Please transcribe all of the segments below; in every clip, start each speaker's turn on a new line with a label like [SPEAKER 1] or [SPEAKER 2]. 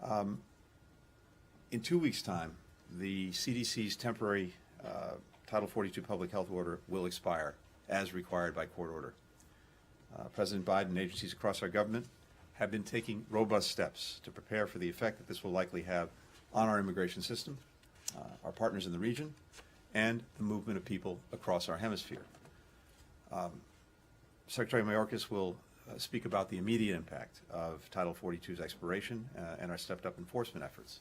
[SPEAKER 1] In 2 weeks' time, the CDC's temporary Title 42 public health order will expire as required by court order. President Biden and agencies across our government have been taking robust steps to prepare for the effect that this will likely have on our immigration system, our partners in the region, and the movement of people across our hemisphere. Secretary Mayorkas will speak about the immediate impact of Title 42's expiration and our stepped-up enforcement efforts.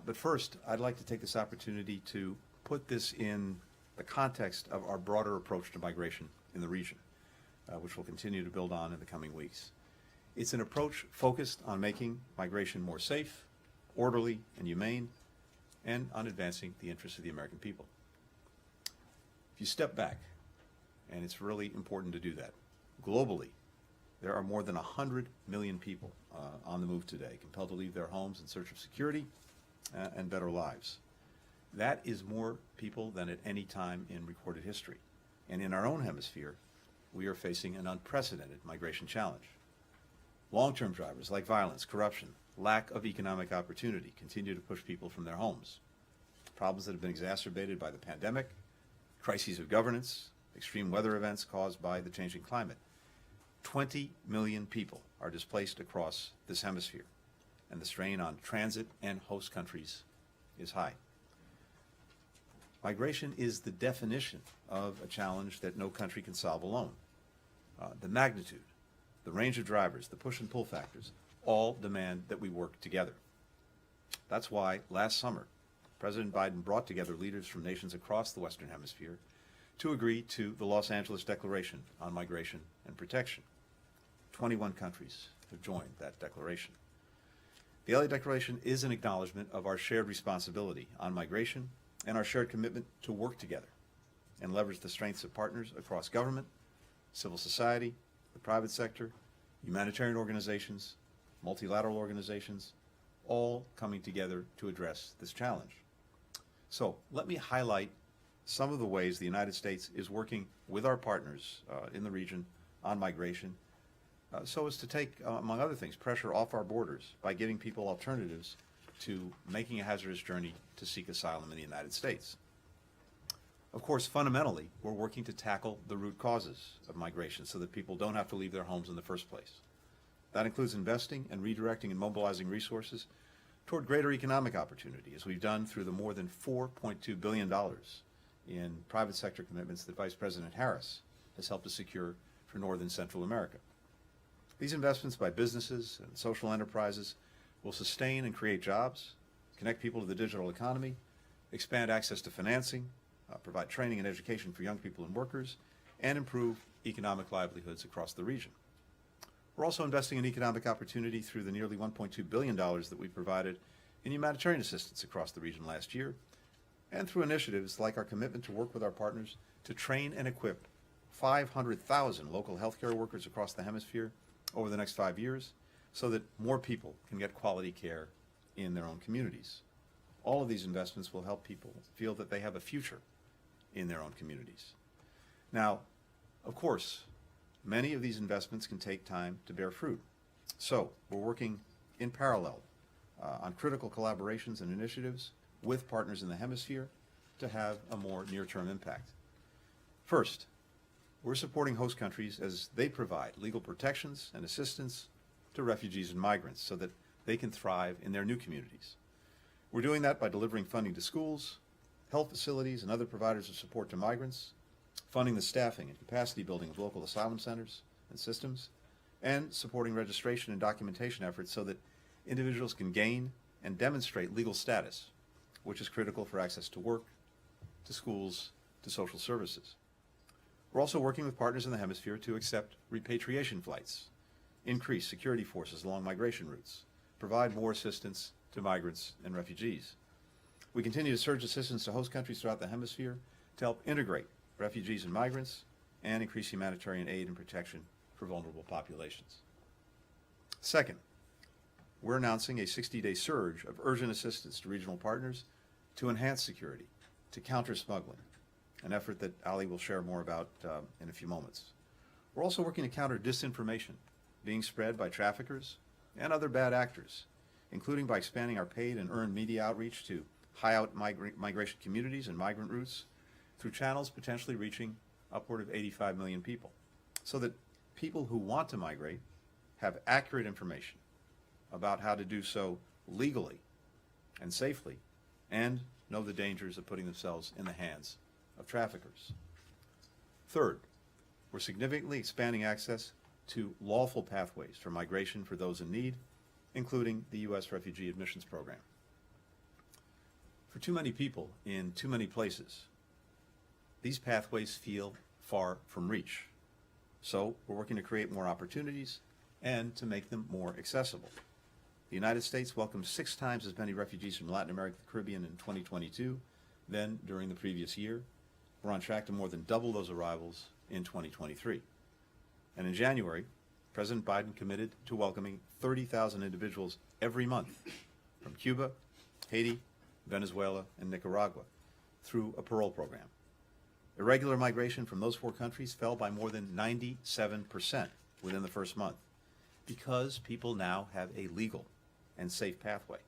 [SPEAKER 1] But first, I'd like to take this opportunity to put this in the context of our broader approach to migration in the region, which we'll continue to build on in the coming weeks. It's an approach focused on making migration more safe, orderly, and humane, and on advancing the interests of the American people. If you step back, and it's really important to do that, globally, there are more than 100 million people on the move today, compelled to leave their homes in search of security and better lives. That is more people than at any time in recorded history. And in our own hemisphere, we are facing an unprecedented migration challenge. Long-term drivers like violence, corruption, lack of economic opportunity continue to push people from their homes. Problems that have been exacerbated by the pandemic, crises of governance, extreme weather events caused by the changing climate. 20 million people are displaced across this hemisphere, and the strain on transit and host countries is high. Migration is the definition of a challenge that no country can solve alone. The magnitude, the range of drivers, the push and pull factors, all demand that we work together. That's why last summer, President Biden brought together leaders from nations across the Western Hemisphere to agree to the Los Angeles Declaration on Migration and Protection. 21 countries have joined that declaration. The LA Declaration is an acknowledgement of our shared responsibility on migration and our shared commitment to work together and leverage the strengths of partners across government, civil society, the private sector, humanitarian organizations, multilateral organizations, all coming together to address this challenge. So let me highlight some of the ways the United States is working with our partners in the region on migration so as to take, among other things, pressure off our borders by giving people alternatives to making a hazardous journey to seek asylum in the United States. Of course, fundamentally, we're working to tackle the root causes of migration so that people don't have to leave their homes in the first place. That includes investing and redirecting and mobilizing resources toward greater economic opportunity, as we've done through the more than $4.2 billion in private sector commitments that Vice President Harris has helped to secure for North and Central America. These investments by businesses and social enterprises will sustain and create jobs, connect people to the digital economy, expand access to financing, provide training and education for young people and workers, and improve economic livelihoods across the region. We're also investing in economic opportunity through the nearly $1.2 billion that we provided in humanitarian assistance across the region last year, and through initiatives like our commitment to work with our partners to train and equip 500,000 local healthcare workers across the hemisphere over the next 5 years so that more people can get quality care in their own communities. All of these investments will help people feel that they have a future in their own communities. Now, of course, many of these investments can take time to bear fruit. So we're working in parallel on critical collaborations and initiatives with partners in the hemisphere to have a more near-term impact. First, we're supporting host countries as they provide legal protections and assistance to refugees and migrants so that they can thrive in their new communities. We're doing that by delivering funding to schools, health facilities, and other providers of support to migrants, funding the staffing and capacity building of local asylum centers and systems, and supporting registration and documentation efforts so that individuals can gain and demonstrate legal status, which is critical for access to work, to schools, to social services. We're also working with partners in the hemisphere to accept repatriation flights, increase security forces along migration routes, provide more assistance to migrants and refugees. We continue to surge assistance to host countries throughout the hemisphere to help integrate refugees and migrants and increase humanitarian aid and protection for vulnerable populations. Second, we're announcing a 60-day surge of urgent assistance to regional partners to enhance security, to counter smuggling, an effort that Ali will share more about in a few moments. We're also working to counter disinformation being spread by traffickers and other bad actors including by expanding our paid and earned media outreach to high-out migration communities and migrant routes through channels potentially reaching upward of 85 million people, so that people who want to migrate have accurate information about how to do so legally and safely, and know the dangers of putting themselves in the hands of traffickers. Third, we're significantly expanding access to lawful pathways for migration for those in need, including the U.S. Refugee Admissions Program. For too many people in too many places, these pathways feel far from reach. So we're working to create more opportunities and to make them more accessible. The United States welcomed 6 times as many refugees from Latin America and the Caribbean in 2022 than during the previous year. We're on track to more than double those arrivals in 2023. And in January, President Biden committed to welcoming 30,000 individuals every month from Cuba, Haiti, Venezuela, and Nicaragua through a parole program. Irregular migration from those 4 countries fell by more than 97% within the first month because people now have a legal and safe pathway.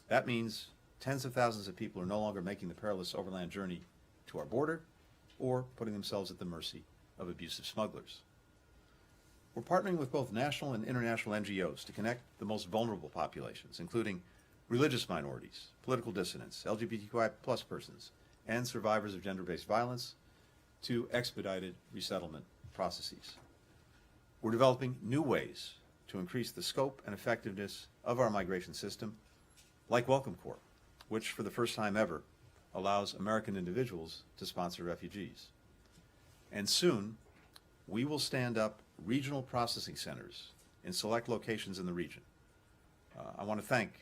[SPEAKER 1] That means tens of thousands of people are no longer making the perilous overland journey to our border or putting themselves at the mercy of abusive smugglers. We're partnering with both national and international NGOs to connect the most vulnerable populations, including religious minorities, political dissidents, LGBTQI+ persons, and survivors of gender-based violence, to expedited resettlement processes. We're developing new ways to increase the scope and effectiveness of our migration system, like Welcome Corps, which for the first time ever allows American individuals to sponsor refugees. And soon, we will stand up regional processing centers in select locations in the region. I want to thank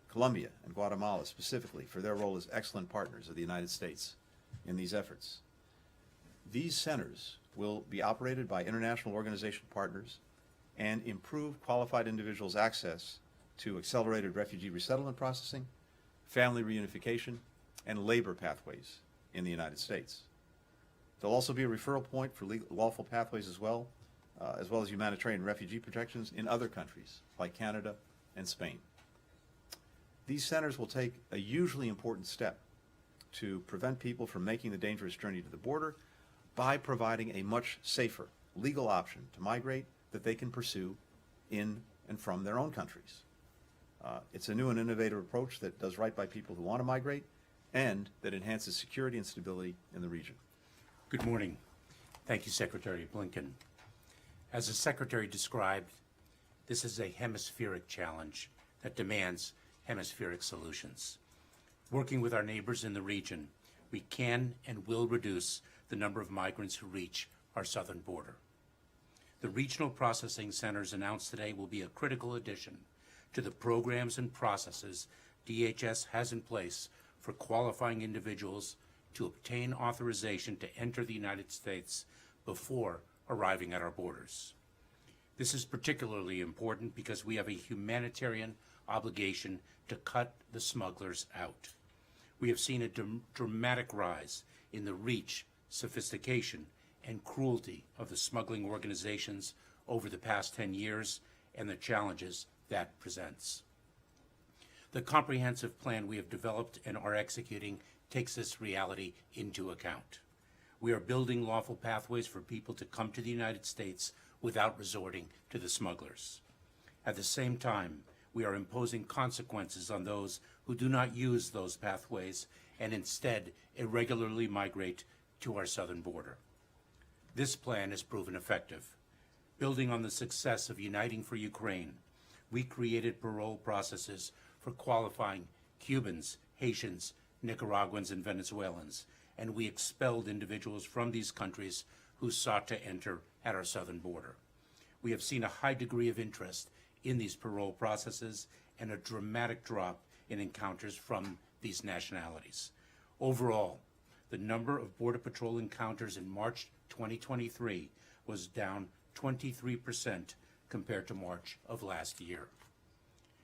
[SPEAKER 1] Colombia and Guatemala specifically for their role as excellent partners of the United States in these efforts. These centers will be operated by international organization partners and improve qualified individuals' access to accelerated refugee resettlement processing, family reunification, and labor pathways in the United States. There'll also be a referral point for lawful pathways as well as humanitarian refugee protections in other countries like Canada and Spain. These centers will take a hugely important step to prevent people from making the dangerous journey to the border by providing a much safer legal option to migrate that they can pursue in and from their own countries. It's a new and innovative approach that does right by people who want to migrate and that enhances security and stability in the region.
[SPEAKER 2] Good morning. Thank you, Secretary Blinken. As the Secretary described, this is a hemispheric challenge that demands hemispheric solutions. Working with our neighbors in the region, we can and will reduce the number of migrants who reach our southern border. The regional processing centers announced today will be a critical addition to the programs and processes DHS has in place for qualifying individuals to obtain authorization to enter the United States before arriving at our borders. This is particularly important because we have a humanitarian obligation to cut the smugglers out. We have seen a dramatic rise in the reach, sophistication, and cruelty of the smuggling organizations over the past 10 years and the challenges that presents. The comprehensive plan we have developed and are executing takes this reality into account. We are building lawful pathways for people to come to the United States without resorting to the smugglers. At the same time, we are imposing consequences on those who do not use those pathways and instead irregularly migrate to our southern border. This plan has proven effective. Building on the success of Uniting for Ukraine, we created parole processes for qualifying Cubans, Haitians, Nicaraguans, and Venezuelans, and we expelled individuals from these countries who sought to enter at our southern border. We have seen a high degree of interest in these parole processes and a dramatic drop in encounters from these nationalities. Overall, the number of Border Patrol encounters in March 2023 was down 23% compared to March of last year.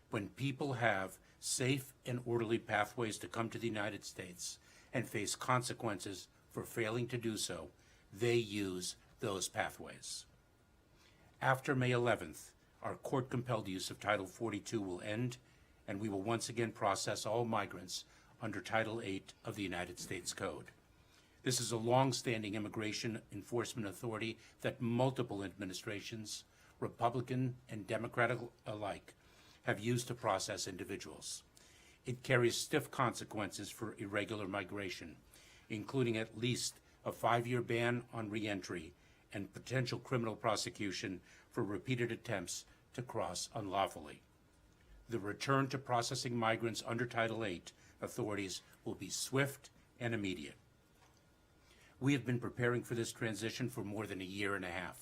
[SPEAKER 2] When people have safe and orderly pathways to come to the United States and face consequences for failing to do so, they use those pathways. After May 11th, our court-compelled use of Title 42 will end, and we will once again process all migrants under Title 8 of the United States Code. This is a long-standing immigration enforcement authority that multiple administrations, Republican and Democratic alike, have used to process individuals. It carries stiff consequences for irregular migration, including at least a 5-year ban on reentry and potential criminal prosecution for repeated attempts to cross unlawfully. The return to processing migrants under Title VIII authorities will be swift and immediate. We have been preparing for this transition for more than a year and a half.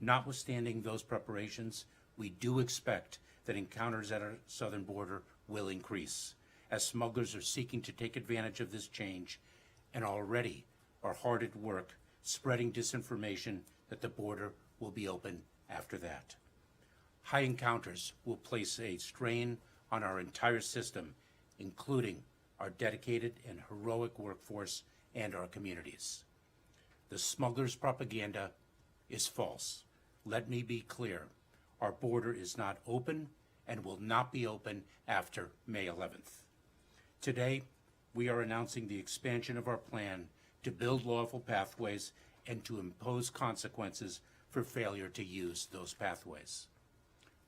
[SPEAKER 2] Notwithstanding those preparations, we do expect that encounters at our southern border will increase, as smugglers are seeking to take advantage of this change and already are hard at work spreading disinformation that the border will be open after that. High encounters will place a strain on our entire system, including our dedicated and heroic workforce and our communities. The smugglers' propaganda is false. Let me be clear. Our border is not open and will not be open after May 11th. Today, we are announcing the expansion of our plan to build lawful pathways and to impose consequences for failure to use those pathways.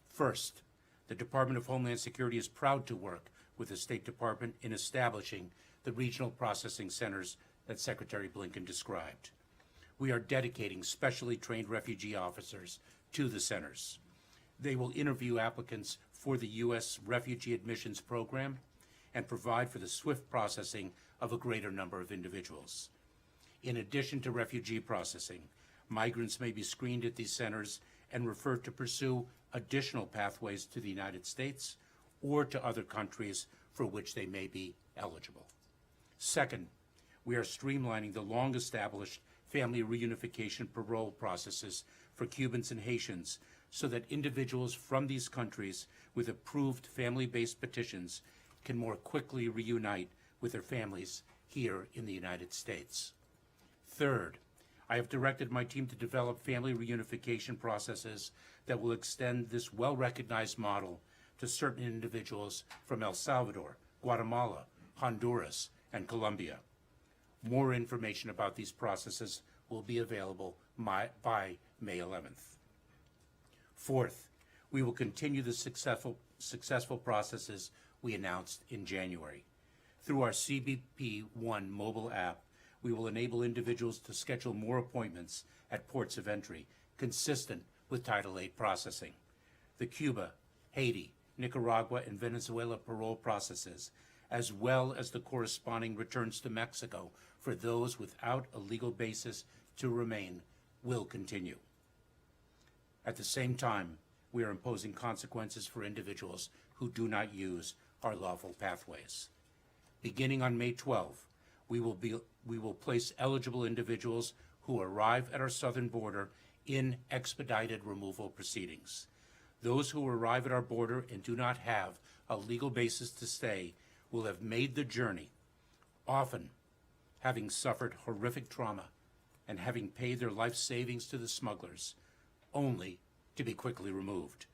[SPEAKER 2] First, the Department of Homeland Security is proud to work with the State Department in establishing the regional processing centers that Secretary Blinken described. We are dedicating specially trained refugee officers to the centers. They will interview applicants for the U.S. Refugee Admissions Program and provide for the swift processing of a greater number of individuals. In addition to refugee processing, migrants may be screened at these centers and referred to pursue additional pathways to the United States or to other countries for which they may be eligible. Second, we are streamlining the long-established family reunification parole processes for Cubans and Haitians so that individuals from these countries with approved family-based petitions can more quickly reunite with their families here in the United States. Third, I have directed my team to develop family reunification processes that will extend this well-recognized model to certain individuals from El Salvador, Guatemala, Honduras, and Colombia. More information about these processes will be available by May 11th. Fourth, we will continue the successful processes we announced in January. Through our CBP One mobile app, we will enable individuals to schedule more appointments at ports of entry, consistent with Title VIII processing. The Cuba, Haiti, Nicaragua, and Venezuela parole processes, as well as the corresponding returns to Mexico for those without a legal basis to remain, will continue. At the same time, we are imposing consequences for individuals who do not use our lawful pathways. Beginning on May 12, we will place eligible individuals who arrive at our southern border in expedited removal proceedings. Those who arrive at our border and do not have a legal basis to stay will have made the journey, often having suffered horrific trauma and having paid their life savings to the smugglers, only to be quickly removed.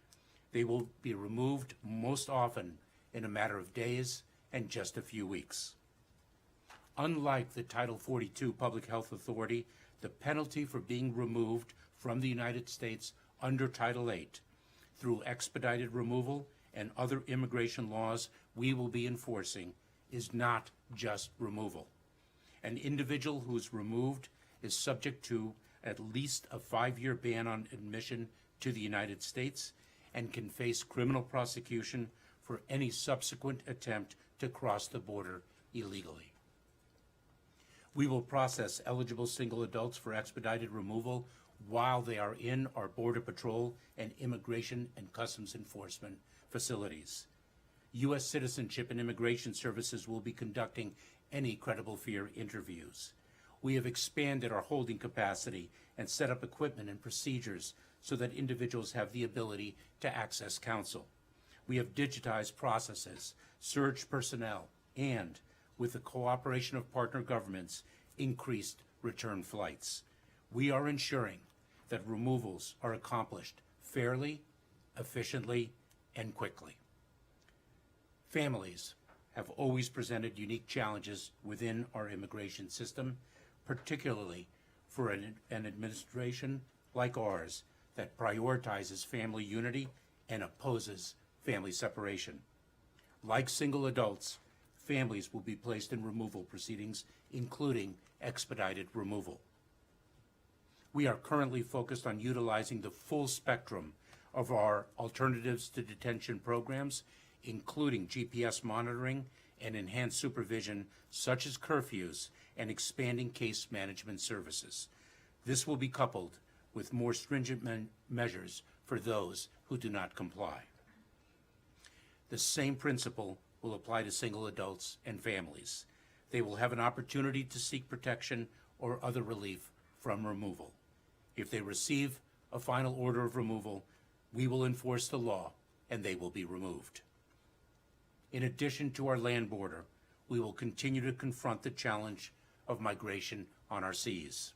[SPEAKER 2] They will be removed most often in a matter of days and just a few weeks. Unlike the Title 42 Public Health Authority, the penalty for being removed from the United States under Title VIII through expedited removal and other immigration laws we will be enforcing is not just removal. An individual who is removed is subject to at least a 5-year ban on admission to the United States and can face criminal prosecution for any subsequent attempt to cross the border illegally. We will process eligible single adults for expedited removal while they are in our Border Patrol and Immigration and Customs Enforcement facilities. U.S. Citizenship and Immigration Services will be conducting any credible fear interviews. We have expanded our holding capacity and set up equipment and procedures so that individuals have the ability to access counsel. We have digitized processes, surged personnel, and, with the cooperation of partner governments, increased return flights. We are ensuring that removals are accomplished fairly efficiently, and quickly. Families have always presented unique challenges within our immigration system, particularly for an administration like ours that prioritizes family unity and opposes family separation. Like single adults, families will be placed in removal proceedings, including expedited removal. We are currently focused on utilizing the full spectrum of our alternatives to detention programs, including GPS monitoring and enhanced supervision such as curfews and expanding case management services. This will be coupled with more stringent measures for those who do not comply. The same principle will apply to single adults and families. They will have an opportunity to seek protection or other relief from removal. If they receive a final order of removal, we will enforce the law and they will be removed. In addition to our land border, we will continue to confront the challenge of migration on our seas.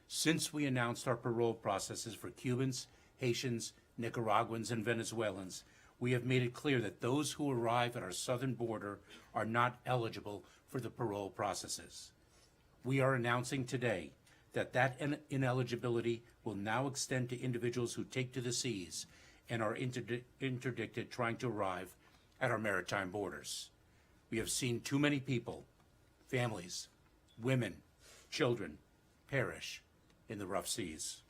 [SPEAKER 2] Since we announced our parole processes for Cubans, Haitians, Nicaraguans, and Venezuelans, we have made it clear that those who arrive at our southern border are not eligible for the parole processes. We are announcing today that ineligibility will now extend to individuals who take to the seas and are interdicted trying to arrive at our maritime borders. We have seen too many people, families, women, children, perish in the rough seas.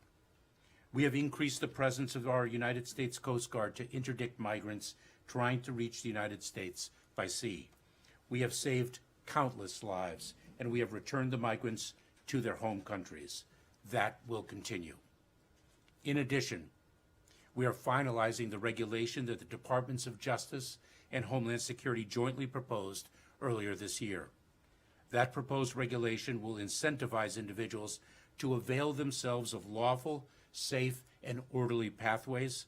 [SPEAKER 2] We have increased the presence of our United States Coast Guard to interdict migrants trying to reach the United States by sea. We have saved countless lives, and we have returned the migrants to their home countries. That will continue. In addition, we are finalizing the regulation that the Departments of Justice and Homeland Security jointly proposed earlier this year. That proposed regulation will incentivize individuals to avail themselves of lawful, safe, and orderly pathways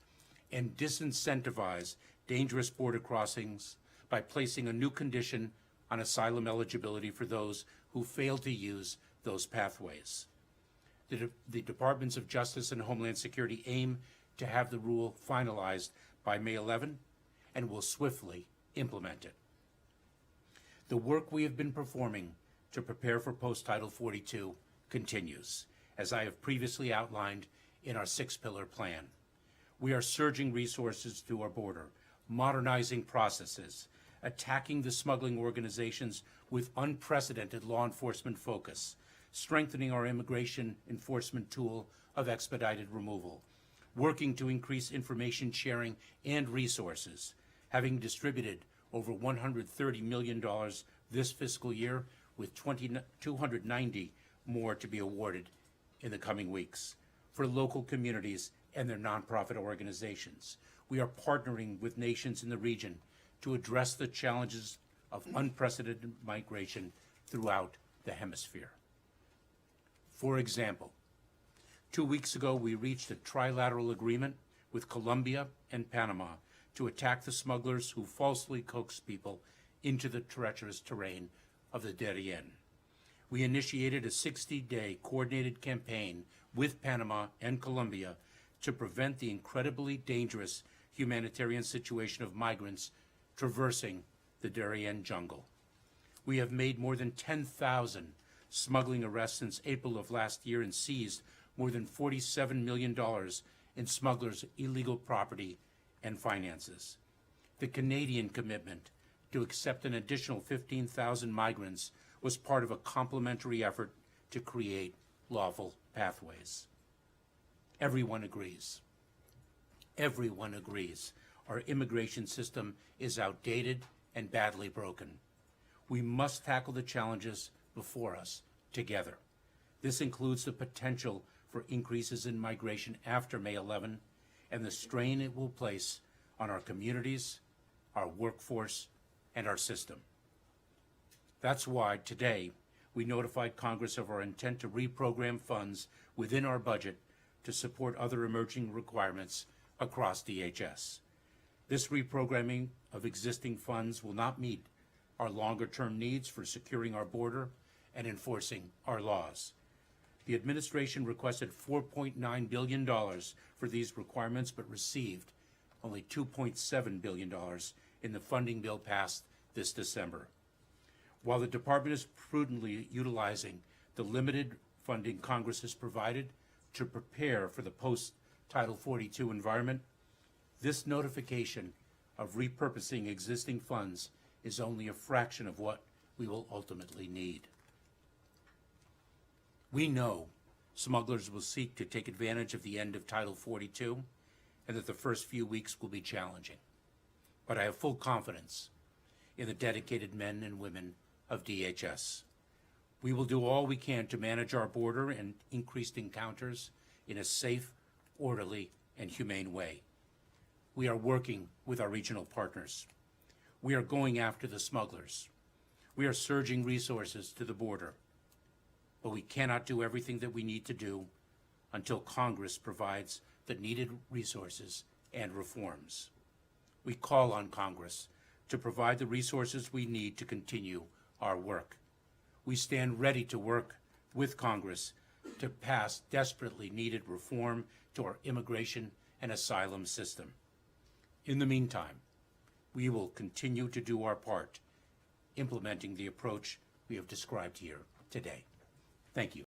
[SPEAKER 2] and disincentivize dangerous border crossings by placing a new condition on asylum eligibility for those who fail to use those pathways. The Departments of Justice and Homeland Security aim to have the rule finalized by May 11 and will swiftly implement it. The work we have been performing to prepare for post-Title 42 continues, as I have previously outlined in our six-pillar plan. We are surging resources to our border, modernizing processes, attacking the smuggling organizations with unprecedented law enforcement focus, strengthening our immigration enforcement tool of expedited removal, working to increase information sharing and resources, having distributed over $130 million this fiscal year with 290 more to be awarded in the coming weeks for local communities and their nonprofit organizations. We are partnering with nations in the region to address the challenges of unprecedented migration throughout the hemisphere. For example, 2 weeks ago, we reached a trilateral agreement with Colombia and Panama to attack the smugglers who falsely coax people into the treacherous terrain of the Darien. We initiated a 60-day coordinated campaign with Panama and Colombia to prevent the incredibly dangerous humanitarian situation of migrants traversing the Darien jungle. We have made more than 10,000 smuggling arrests since April of last year and seized more than $47 million in smugglers' illegal property and finances. The Canadian commitment to accept an additional 15,000 migrants was part of a complementary effort to create lawful pathways. Everyone agrees. Everyone agrees our immigration system is outdated and badly broken. We must tackle the challenges before us together. This includes the potential for increases in migration after May 11 and the strain it will place on our communities, our workforce, and our system. That's why today we notified Congress of our intent to reprogram funds within our budget to support other emerging requirements across DHS. This reprogramming of existing funds will not meet our longer-term needs for securing our border and enforcing our laws. The administration requested $4.9 billion for these requirements, but received only $2.7 billion in the funding bill passed this December. While the Department is prudently utilizing the limited funding Congress has provided to prepare for the post-Title 42 environment, this notification of repurposing existing funds is only a fraction of what we will ultimately need. We know smugglers will seek to take advantage of the end of Title 42 and that the first few weeks will be challenging. But I have full confidence in the dedicated men and women of DHS. We will do all we can to manage our border and increased encounters in a safe, orderly, and humane way. We are working with our regional partners. We are going after the smugglers. We are surging resources to the border. But we cannot do everything that we need to do until Congress provides the needed resources and reforms. We call on Congress to provide the resources we need to continue our work. We stand ready to work with Congress to pass desperately needed reform to our immigration and asylum system. In the meantime, we will continue to do our part, implementing the approach we have described here today. Thank you.